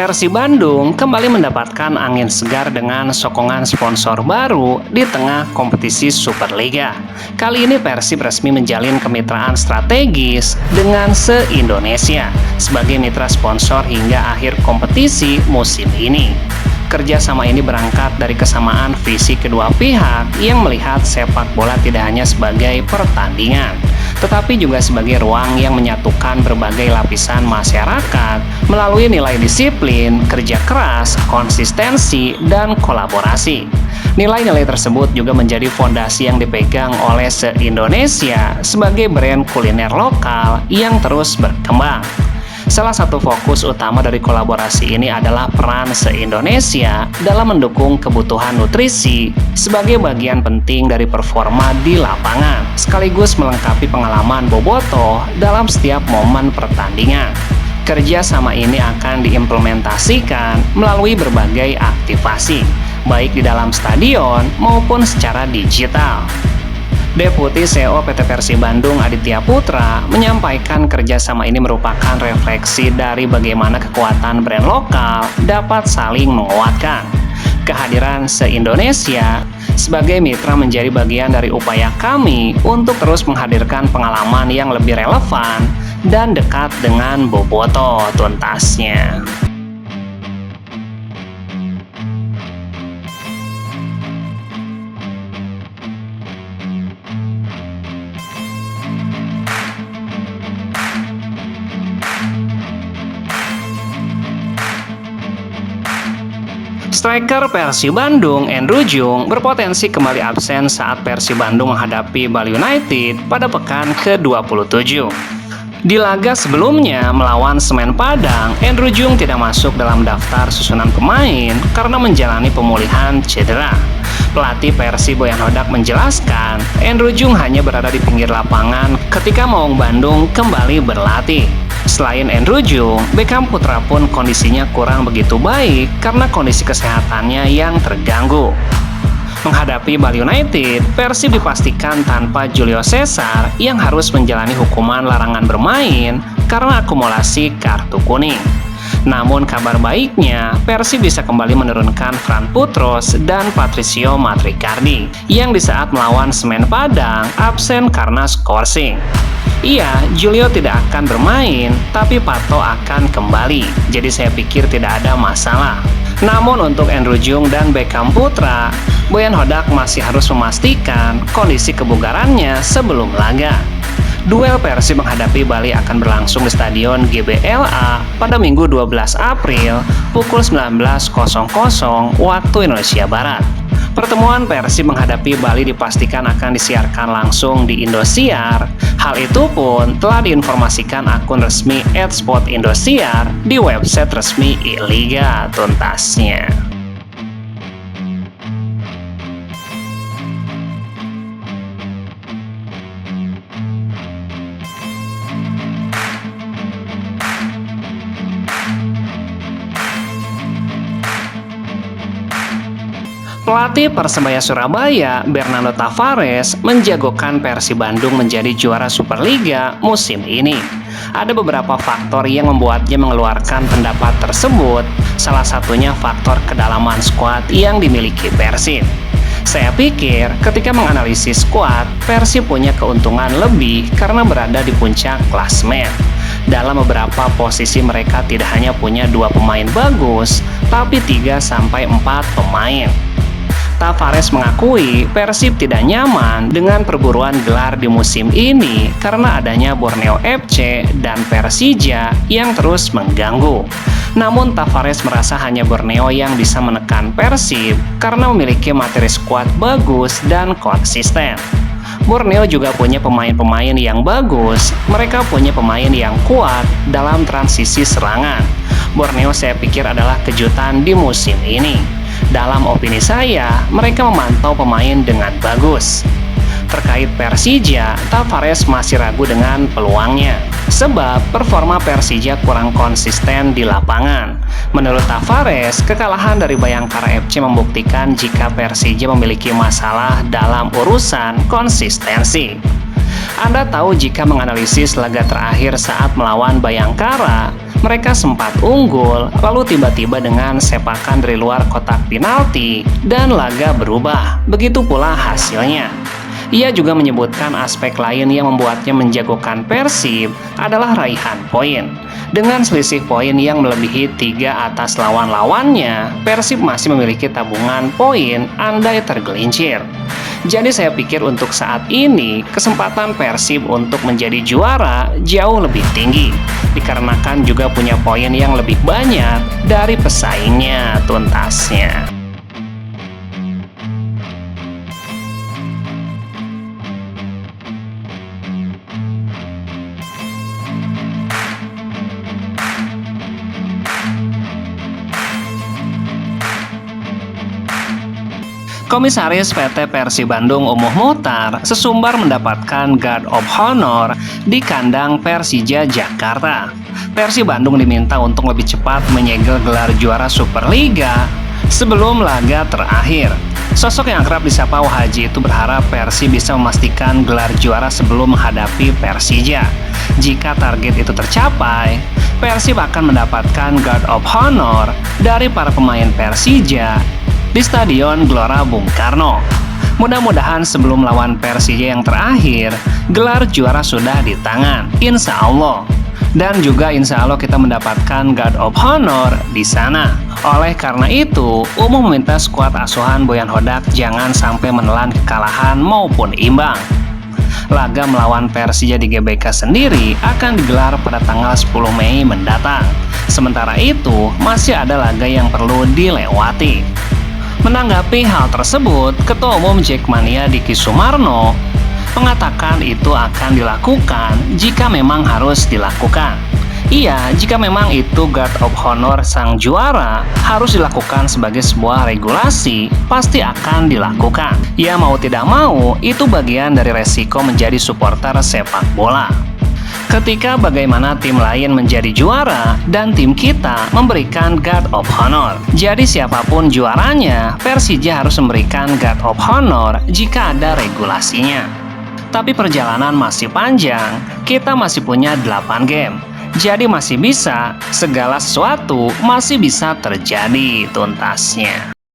Persib Bandung kembali mendapatkan angin segar dengan sokongan sponsor baru di tengah kompetisi Superliga. Kali ini Persib resmi menjalin kemitraan strategis dengan se-Indonesia sebagai mitra sponsor hingga akhir kompetisi musim ini. Kerjasama ini berangkat dari kesamaan visi kedua pihak yang melihat sepak bola tidak hanya sebagai pertandingan, tetapi juga sebagai ruang yang menyatukan berbagai lapisan masyarakat melalui nilai disiplin, kerja keras, konsistensi, dan kolaborasi. Nilai-nilai tersebut juga menjadi fondasi yang dipegang oleh se-Indonesia sebagai brand kuliner lokal yang terus berkembang. Salah satu fokus utama dari kolaborasi ini adalah peran se-Indonesia dalam mendukung kebutuhan nutrisi sebagai bagian penting dari performa di lapangan, sekaligus melengkapi pengalaman bobotoh dalam setiap momen pertandingan. Kerja sama ini akan diimplementasikan melalui berbagai aktivasi, baik di dalam stadion maupun secara digital. Deputi CEO PT Persib Bandung Aditya Putra menyampaikan kerjasama ini merupakan refleksi dari bagaimana kekuatan brand lokal dapat saling menguatkan. Kehadiran se-Indonesia sebagai mitra menjadi bagian dari upaya kami untuk terus menghadirkan pengalaman yang lebih relevan dan dekat dengan bobotoh tuntasnya. Striker Persib Bandung, Andrew Jung, berpotensi kembali absen saat Persib Bandung menghadapi Bali United pada pekan ke-27. Di laga sebelumnya melawan Semen Padang, Andrew Jung tidak masuk dalam daftar susunan pemain karena menjalani pemulihan cedera. Pelatih Persib Boyan Hodak menjelaskan, Andrew Jung hanya berada di pinggir lapangan ketika Maung Bandung kembali berlatih. Selain Andrew Jung, Beckham Putra pun kondisinya kurang begitu baik karena kondisi kesehatannya yang terganggu. Menghadapi Bali United, Persib dipastikan tanpa Julio Cesar yang harus menjalani hukuman larangan bermain karena akumulasi kartu kuning. Namun kabar baiknya, Persib bisa kembali menurunkan Fran Putros dan Patricio Matricardi yang di saat melawan Semen Padang absen karena skorsing. Iya, Julio tidak akan bermain, tapi Pato akan kembali, jadi saya pikir tidak ada masalah. Namun untuk Andrew Jung dan Beckham Putra, Boyan Hodak masih harus memastikan kondisi kebugarannya sebelum laga. Duel Persib menghadapi Bali akan berlangsung di Stadion GBLA pada Minggu 12 April pukul 19.00 waktu Indonesia Barat. Pertemuan Persib menghadapi Bali dipastikan akan disiarkan langsung di Indosiar. Hal itu pun telah diinformasikan akun resmi @sportindosiar di website resmi I-Liga tuntasnya. Pelatih Persebaya Surabaya, Bernardo Tavares, menjagokan Persib Bandung menjadi juara Superliga musim ini. Ada beberapa faktor yang membuatnya mengeluarkan pendapat tersebut, salah satunya faktor kedalaman skuad yang dimiliki Persib. Saya pikir ketika menganalisis skuad, Persib punya keuntungan lebih karena berada di puncak klasemen. Dalam beberapa posisi mereka tidak hanya punya 2 pemain bagus, tapi 3-4 pemain. Tavares mengakui Persib tidak nyaman dengan perburuan gelar di musim ini karena adanya Borneo FC dan Persija yang terus mengganggu. Namun Tavares merasa hanya Borneo yang bisa menekan Persib karena memiliki materi skuad bagus dan konsisten. Borneo juga punya pemain-pemain yang bagus, mereka punya pemain yang kuat dalam transisi serangan. Borneo saya pikir adalah kejutan di musim ini. Dalam opini saya, mereka memantau pemain dengan bagus. Terkait Persija, Tavares masih ragu dengan peluangnya, sebab performa Persija kurang konsisten di lapangan. Menurut Tavares, kekalahan dari Bayangkara FC membuktikan jika Persija memiliki masalah dalam urusan konsistensi. Anda tahu jika menganalisis laga terakhir saat melawan Bayangkara, Mereka sempat unggul, lalu tiba-tiba dengan sepakan dari luar kotak penalti, dan laga berubah. Begitu pula hasilnya. Ia juga menyebutkan aspek lain yang membuatnya menjagokan Persib adalah raihan poin. Dengan selisih poin yang melebihi 3 atas lawan-lawannya, Persib masih memiliki tabungan poin andai tergelincir. Jadi saya pikir untuk saat ini, kesempatan Persib untuk menjadi juara jauh lebih tinggi, dikarenakan juga punya poin yang lebih banyak dari pesaingnya tuntasnya. Komisaris PT Persib Bandung Umuh Muhtar sesumbar mendapatkan Guard of Honor di kandang Persija Jakarta. Persib Bandung diminta untuk lebih cepat menyegel gelar juara Superliga sebelum laga terakhir. Sosok yang akrab disapa Wahaji itu berharap Persib bisa memastikan gelar juara sebelum menghadapi Persija. Jika target itu tercapai, Persib akan mendapatkan Guard of Honor dari para pemain Persija di Stadion Gelora Bung Karno. Mudah-mudahan sebelum lawan Persija yang terakhir, gelar juara sudah di tangan, insya Allah. Dan juga insya Allah kita mendapatkan Guard of Honor di sana. Oleh karena itu, Umuh meminta skuad asuhan Boyan Hodak jangan sampai menelan kekalahan maupun imbang. Laga melawan Persija di GBK sendiri akan digelar pada tanggal 10 Mei mendatang. Sementara itu, masih ada laga yang perlu dilewati. Menanggapi hal tersebut, Ketua Umum Jackmania Diki Sumarno mengatakan itu akan dilakukan jika memang harus dilakukan. Iya, jika memang itu Guard of Honor sang juara harus dilakukan sebagai sebuah regulasi, pasti akan dilakukan. Ya mau tidak mau, itu bagian dari resiko menjadi supporter sepak bola. Ketika bagaimana tim lain menjadi juara dan tim kita memberikan Guard of Honor. Jadi siapapun juaranya, Persija harus memberikan Guard of Honor jika ada regulasinya. Tapi perjalanan masih panjang, kita masih punya 8 game. Jadi masih bisa, segala sesuatu masih bisa terjadi tuntasnya.